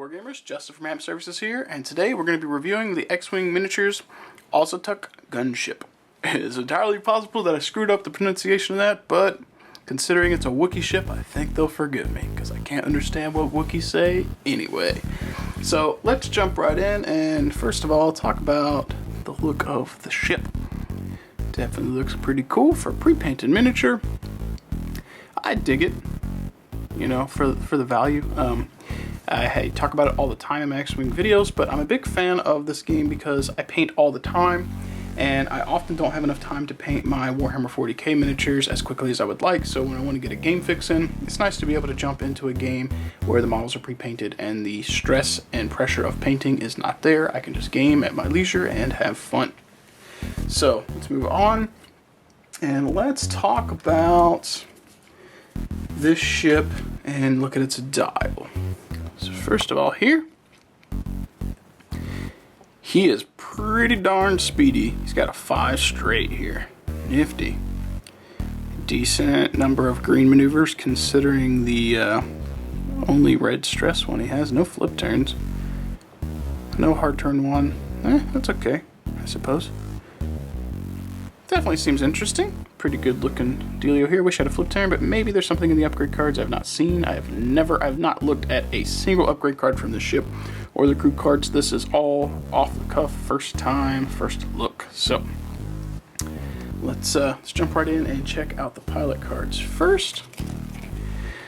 wargamers, Justin from AMPServices here, and today we're going to be reviewing the X-Wing miniatures Auzituck Gunship. It is entirely possible that I screwed up the pronunciation of that, but considering it's a Wookiee ship, I think they'll forgive me, because I can't understand what Wookiees say anyway. So let's jump right in, and first of all, talk about the look of the ship. Definitely looks pretty cool for a pre-painted miniature. I dig it, you know, for the value. I talk about it all the time in my X-Wing videos, but I'm a big fan of this game because I paint all the time, and I often don't have enough time to paint my Warhammer 40k miniatures as quickly as I would like. So when I want to get a game fix in, it's nice to be able to jump into a game where the models are pre-painted and the stress and pressure of painting is not there. I can just game at my leisure and have fun. So let's move on, and let's talk about this ship and look at its dial. So first of all, here, he is pretty darn speedy. He's got a 5 straight here. Nifty. Decent number of green maneuvers considering the only red stress one he has. No flip turns. No hard turn 1. That's okay, I suppose. Definitely seems interesting. Pretty good looking dealio here. Wish I had a flip turn, but maybe there's something in the upgrade cards I've not seen. I've not looked at a single upgrade card from this ship or the crew cards. This is all off the cuff, first time, first look. So let's jump right in and check out the pilot cards first.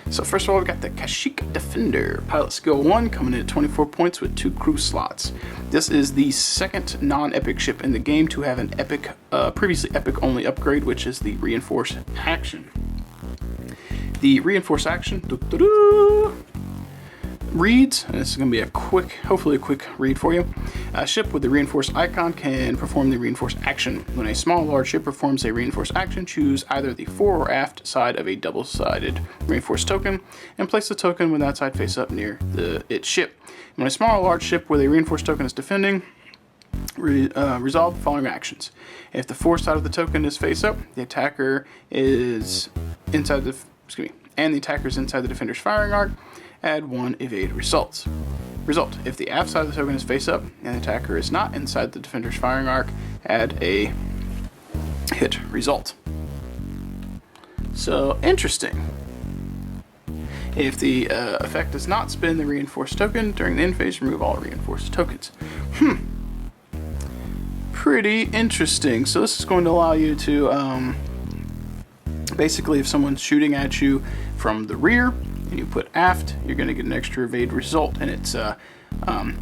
So first of all, we've got the Kashyyyk Defender, Pilot Skill 1, coming in at 24 points with 2 crew slots. This is the second non-epic ship in the game to have an epic, previously epic-only upgrade, which is the Reinforced Action. The Reinforced Action reads, and this is going to be a quick, hopefully a quick read for you. A ship with the reinforced icon can perform the reinforced action. When a small or large ship performs a reinforced action, choose either the fore or aft side of a double-sided reinforced token and place the token with that side face up near its ship. When a small or large ship with a reinforced token is defending, resolve the following actions. If the fore side of the token is face up, the attacker is inside the and the attacker is inside the defender's firing arc, add 1 evade result. If the aft side of the token is face up and the attacker is not inside the defender's firing arc, add a hit result. So interesting. If the effect does not spin the reinforced token during the end phase, remove all reinforced tokens. Pretty interesting. So this is going to allow you to basically, if someone's shooting at you from the rear and you put aft, you're going to get an extra evade result, and it's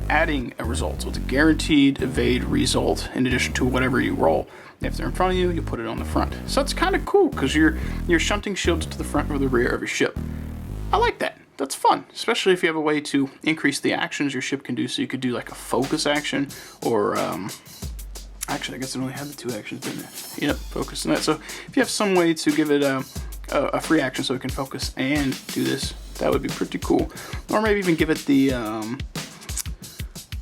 adding a result. So it's a guaranteed evade result in addition to whatever you roll. If they're in front of you, you put it on the front. So it's kind of cool because you're shunting shields to the front or the rear of your ship. I like that. That's fun, especially if you have a way to increase the actions your ship can do. So you could do like a focus action, or actually, I guess it only had the 2 actions, didn't it? Yep, focus on that. So if you have some way to give it a free action so it can focus and do this, that would be pretty cool. Or maybe even give it the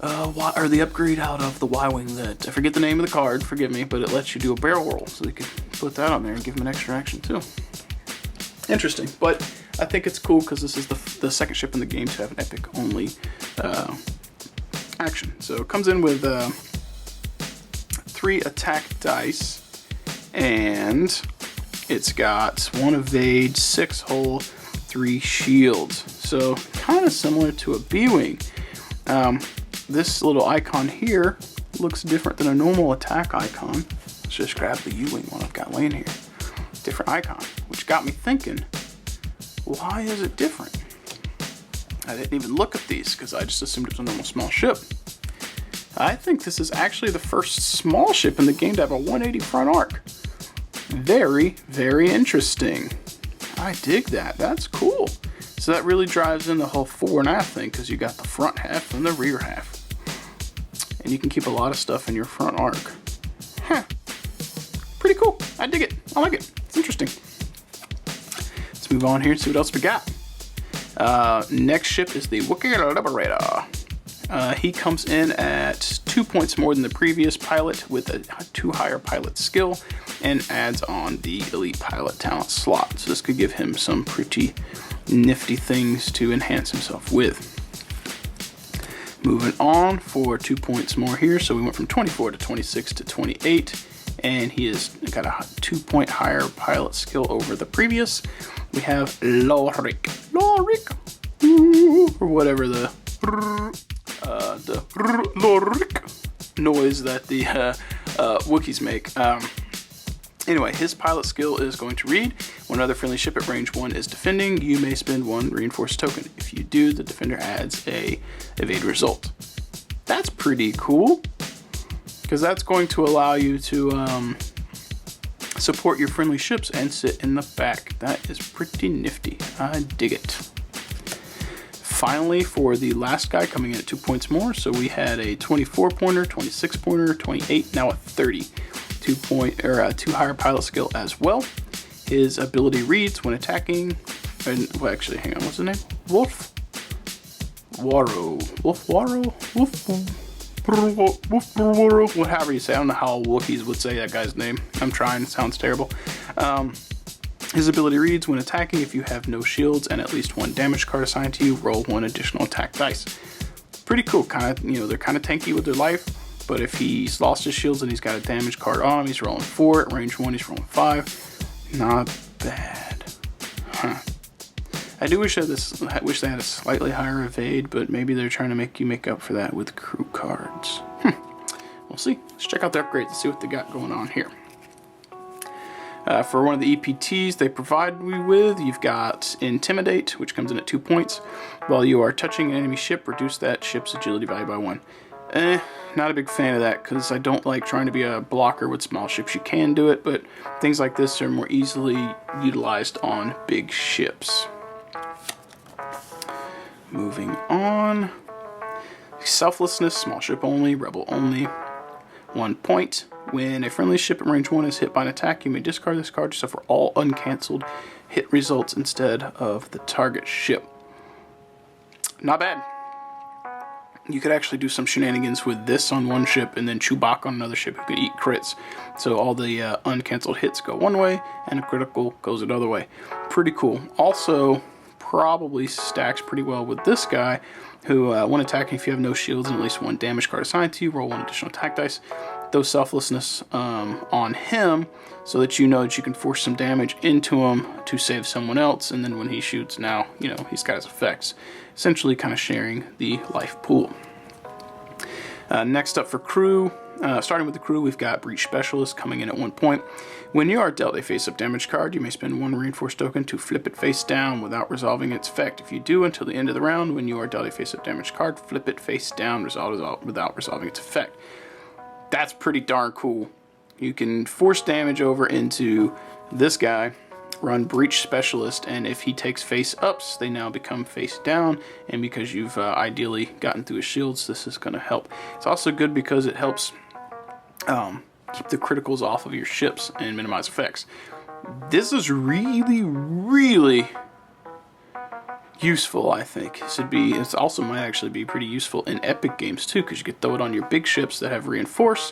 upgrade out of the Y-Wing that, I forget the name of the card, forgive me, but it lets you do a barrel roll. So you could put that on there and give them an extra action too. Interesting, but I think it's cool because this is the second ship in the game to have an epic only action. So it comes in with 3 attack dice, and it's got 1 evade, 6 hull, 3 shields. So kind of similar to a B-Wing. This little icon here looks different than a normal attack icon. Let's just grab the U-Wing one I've got laying here. Different icon, which got me thinking, why is it different? I didn't even look at these because I just assumed it was a normal small ship. I think this is actually the first small ship in the game to have a 180 front arc. Very, very interesting. I dig that. That's cool. So that really drives in the whole fore and aft thing, because you got the front half and the rear half. And you can keep a lot of stuff in your front arc. Pretty cool. I dig it. I like it. It's interesting. Let's move on here and see what else we got. Next ship is the Wookiee Liberator. He comes in at 2 points more than the previous pilot with a 2 higher pilot skill, and adds on the elite pilot talent slot. So this could give him some pretty nifty things to enhance himself with. Moving on for 2 points more here. So we went from 24 to 26 to 28. And he has got a 2-point higher pilot skill over the previous. We have Lorik, or whatever the Lorik noise that the Wookiees make. Anyway, his pilot skill is going to read: when another friendly ship at range 1 is defending, you may spend 1 reinforced token. If you do, the defender adds a evade result. That's pretty cool, because that's going to allow you to support your friendly ships and sit in the back. That is pretty nifty. I dig it. Finally, for the last guy, coming in at 2 points more, so we had a 24-pointer, 26-pointer, 28, now a 30. 2 higher pilot skill as well. His ability reads: when attacking, and well, actually, hang on, what's his name? Whatever you say. I don't know how Wookiees would say that guy's name. I'm trying. It sounds terrible. His ability reads: when attacking, if you have no shields and at least 1 damage card assigned to you, roll 1 additional attack dice. Pretty cool. Kind of, they're kind of tanky with their life, but if he's lost his shields and he's got a damage card on him, he's rolling 4. At range 1, he's rolling 5. Not bad. Huh. I do wish they had a slightly higher evade, but maybe they're trying to make you make up for that with crew cards. We'll see. Let's check out the upgrades and see what they got going on here. For one of the EPTs they provide me with, you've got Intimidate, which comes in at 2 points. While you are touching an enemy ship, reduce that ship's agility value by 1. Not a big fan of that, because I don't like trying to be a blocker with small ships. You can do it, but things like this are more easily utilized on big ships. Moving on. Selflessness, small ship only, rebel only. 1 point. When a friendly ship at range 1 is hit by an attack, you may discard this card to suffer all uncancelled hit results instead of the target ship. Not bad. You could actually do some shenanigans with this on one ship and then Chewbacca on another ship who could eat crits. So all the uncancelled hits go one way and a critical goes another way. Pretty cool. Also, probably stacks pretty well with this guy who, when attacking, if you have no shields and at least 1 damage card assigned to you, roll 1 additional attack dice. Throw selflessness on him so that you know that you can force some damage into him to save someone else, and then when he shoots, now he's got his effects. Essentially kind of sharing the life pool. Next up for crew, starting with the crew, we've got Breach Specialist coming in at 1 point. When you are dealt a face-up damage card, you may spend 1 reinforced token to flip it face down without resolving its effect. If you do, until the end of the round, when you are dealt a face-up damage card, flip it face down without resolving its effect. That's pretty darn cool. You can force damage over into this guy, run Breach Specialist, and if he takes face-ups, they now become face down, and because you've ideally gotten through his shields, this is going to help. It's also good because it helps keep the criticals off of your ships and minimize effects. This is really, really useful, I think. It also might actually be pretty useful in epic games too, because you could throw it on your big ships that have reinforce,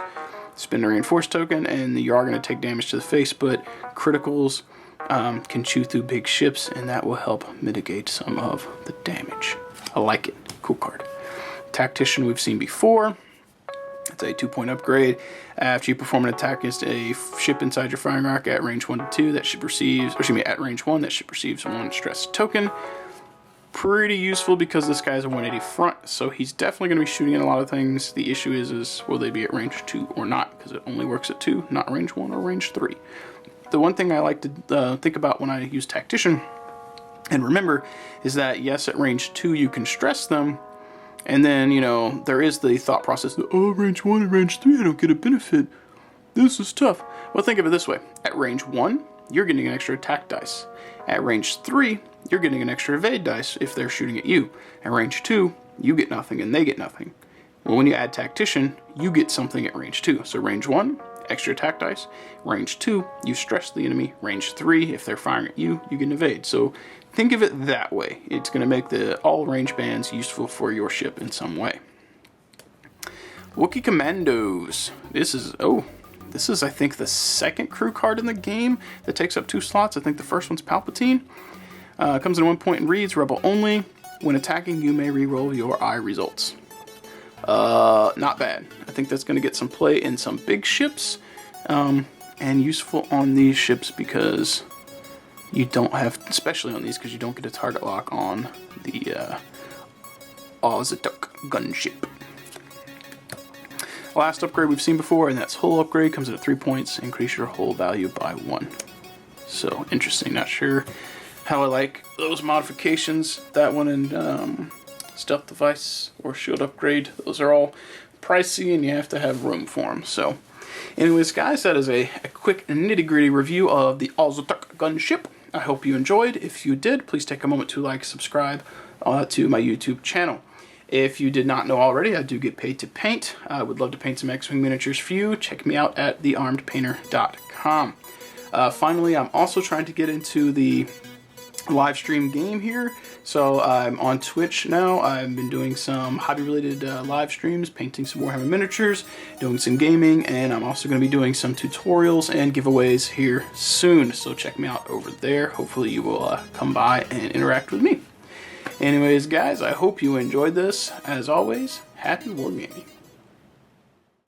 spend a reinforce token, and you are going to take damage to the face, but criticals can chew through big ships, and that will help mitigate some of the damage. I like it. Cool card. Tactician we've seen before. It's a 2-point upgrade. After you perform an attack against a ship inside your firing arc at range 1 to 2, that ship receives, at range 1, that ship receives 1 stress token. Pretty useful because this guy's a 180 front, so he's definitely going to be shooting at a lot of things. The issue is will they be at range 2 or not, because it only works at 2, not range 1 or range 3. The one thing I like to think about when I use Tactician and remember is that yes, at range 2 you can stress them, and then there is the thought process that, oh, range 1 and range 3 I don't get a benefit. This is tough. Well, think of it this way. At range 1, you're getting an extra attack dice. At range 3, you're getting an extra evade dice if they're shooting at you. At range 2, you get nothing and they get nothing. Well, when you add Tactician, you get something at range 2. So range 1, extra attack dice. Range 2, you stress the enemy. Range 3, if they're firing at you, you get an evade. So think of it that way. It's going to make all range bands useful for your ship in some way. Wookiee Commandos. This is, I think, the second crew card in the game that takes up 2 slots. I think the first one's Palpatine. Comes in 1 point and reads, Rebel only. When attacking, you may reroll your eye results. Not bad. I think that's going to get some play in some big ships, and useful on these ships because you don't have, especially on these, because you don't get a target lock on the Auzituck Gunship. Last upgrade we've seen before, and that's hull upgrade. Comes in at 3 points. Increase your hull value by 1. So interesting. Not sure how I like those modifications. That one and stealth device or shield upgrade. Those are all pricey, and you have to have room for them. So, anyways, guys, that is a quick nitty-gritty review of the Auzituck Gunship. I hope you enjoyed. If you did, please take a moment to like, subscribe to my YouTube channel. If you did not know already, I do get paid to paint. I would love to paint some X-Wing miniatures for you. Check me out at thearmedpainter.com. Finally, I'm also trying to get into the live stream game here. So I'm on Twitch now. I've been doing some hobby-related live streams, painting some Warhammer miniatures, doing some gaming, and I'm also going to be doing some tutorials and giveaways here soon. So check me out over there. Hopefully you will come by and interact with me. Anyways, guys, I hope you enjoyed this. As always, happy wargaming.